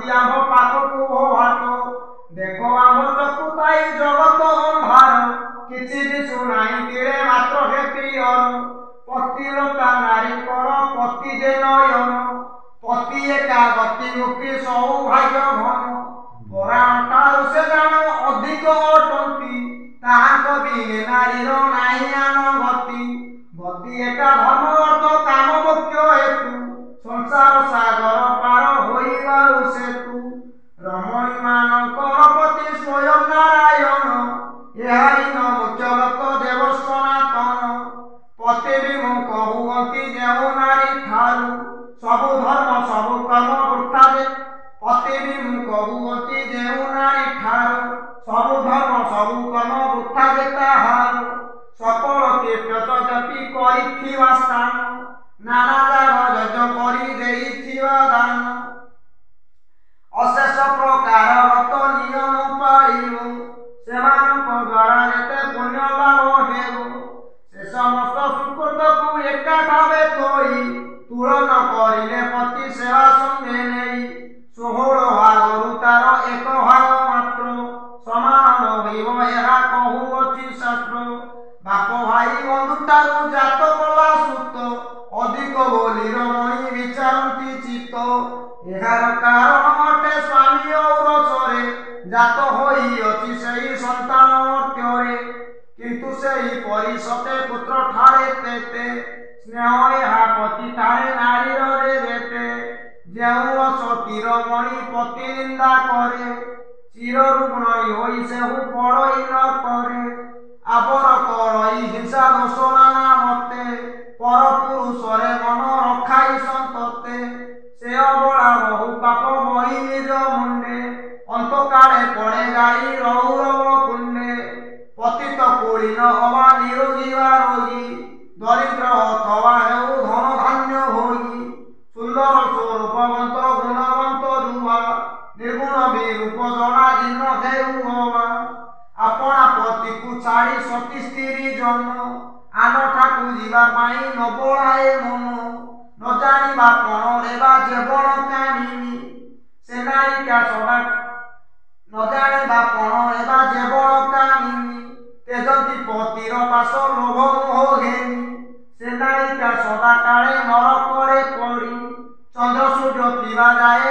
ଆସୁଛି ଆମ୍ଭ ପାଖକୁ ଓ ହାତ। ଦେଖ ଆମ୍ଭ ଚକ୍ଷୁ ଥାଇ ଜଗତ ଅନ୍ଧାର, କିଛି ଦିଶୁ ନାହିଁ ତିଳେ ମାତ୍ର ହେ ପ୍ରିୟର। ପତିଲତା ନାରୀଙ୍କର ପତି ଯେ ନୟନ, ପତି ଏକା ଗତି ମୁକ୍ତି ସୌଭାଗ୍ୟ ଘନ। ପରାଣ ଠାରୁ ସେ ଜାଣ ଅଧିକ ଅଟନ୍ତି, ତାହାଙ୍କ ବିନେ ନାରୀର ନାହିଁ ଆନ ଗତି। ଗତି ଏକା ଧର୍ମ ଅର୍ଥ କାମ ମୁଖ୍ୟ ହେତୁ, ସଂସାର ସାଗର ପାର ହୋଇବାରୁ ସେତୁ। ରମଣୀ ମାନଙ୍କର ପତି ସ୍ୱୟଂ ନାରାୟଣ, ଏହାରି ନ ମୁଖ୍ୟ ଲୋକ ଦେବ ସନାତନ। ପତି ବିମୁଖ ହୁଅନ୍ତି ଯେଉଁ ନାରୀ ଠାରୁ, ସବୁ ଧର୍ମ ସବୁ କର୍ମ ବୃଥା ଯେ। ପତି ବିମୁଖ ହୁଅନ୍ତି ଯେଉଁ ନାରୀ ଠାରୁ, ସବୁ ଧର୍ମ ସବୁ କର୍ମ ବୃଥା ଯେ ତାହାର। ସକଳ ତୀର୍ଥ ଯପି କରିଥିବା ସ୍ଥାନ, ନାନା ଯାଗ ଯଜ୍ଞ କରି ଦେଇଥିବା ଦାନ। ଅଶେଷ ପ୍ରକାର ବ୍ରତ ନିୟମ ପାଳିବ, ସେମାନଙ୍କ ଦ୍ୱାରା ଯେତେ ପୁଣ୍ୟ ଲାଭ ହେବ। ସେ ସମସ୍ତ ସୁକୃତକୁ ଏକାଠାବେ ଥୋଇ, ତୁଳନ କରିଲେ ପତି ସେବା ସଙ୍ଗେ ନେଇ। 16 ଭାଗରୁ ତାର ଏକ ଭାଗ ମାତ୍ର, ସମାନ ରହିବ ଏହା କହୁଅଛି ଶାସ୍ତ୍ର। ବାପ ଭାଇ ବନ୍ଧୁଠାରୁ ଜାତ କଲା ସୁତ, ଅଧିକ ବୋଲି ରମଣୀ ବିଚାରନ୍ତି ଚିତ୍ତ। ଏହାର କାରଣ ଅଟେ ସ୍ୱାମୀ ଔରସରେ, ଜାତ ହୋଇଅଛି ସେହି ସନ୍ତାନ ଅର୍ଥରେ। କିନ୍ତୁ ସେହି ପରି ସତେ ପୁତ୍ର ଠାରେ ତେତେ, ସ୍ନେହ ଏହା ପତି ଠାରେ ନାରୀର ରେତେ। ଯେଉଁ ଅସତୀ ରମଣୀ ପତି ନିନ୍ଦା କରେ, ଚିରରୁଗ୍ଣୀ ହୋଇ ସେହୁ ପଡ଼ଇ ନ କରେ। ଆବର କରଇ ହିଂସା ଦୋଷ ନାନା ମତେ, ପର ପୁରୁଷରେ ମନ ରଖାଇ ସନ୍ତତେ। ସେ ଅବଳା ବହୁ ପାପ ବହି ନିଜ ମୁଣ୍ଡେ, ଅନ୍ତକାଳେ ପଡ଼େ ଗାଳି ରୌରବ କୁଣ୍ଡେ। ପତିତ କୁଳୀନ ଅବା ନିରୋଗୀ ବା ରୋଗୀ, ଦରିଦ୍ର ଅଥବା ହେଉ ଧନ ଧାନ୍ୟ ଭୋଗୀ। ସୁନ୍ଦର ସ୍ୱରୂପବନ୍ତ ଗୁଣବନ୍ତ ଯୁବା, ନିର୍ଗୁଣ ବିରୂପ ଜଣା ଜୀର୍ଣ୍ଣ ହେଉ ହବା। ଆପଣା ପତିକୁ ଛାଡ଼ି ସତୀ ସ୍ତ୍ରୀ ଜନ, ଆନଠାକୁ ଯିବା ପାଇଁ ନ ବଳାଏ ମନ। ନ ଜାଣିବା ପଣରେ ବା ଯେବଳ କାମିନୀ, ସେ ନାୟିକା ସଦା ନ ଜାଣିବା ପଣରେ ବା ଯେବଳ କାମିନୀ। ତେଜନ୍ତି ପତିର ପାଶ ଲୋଭ ମୋହ ଘେନି, ସେ ନାୟିକା ସଦା କାଳେ ନରକରେ ପଡ଼ି। ଚନ୍ଦ୍ର ସୂର୍ଯ୍ୟ ଥିବା ଯାଏ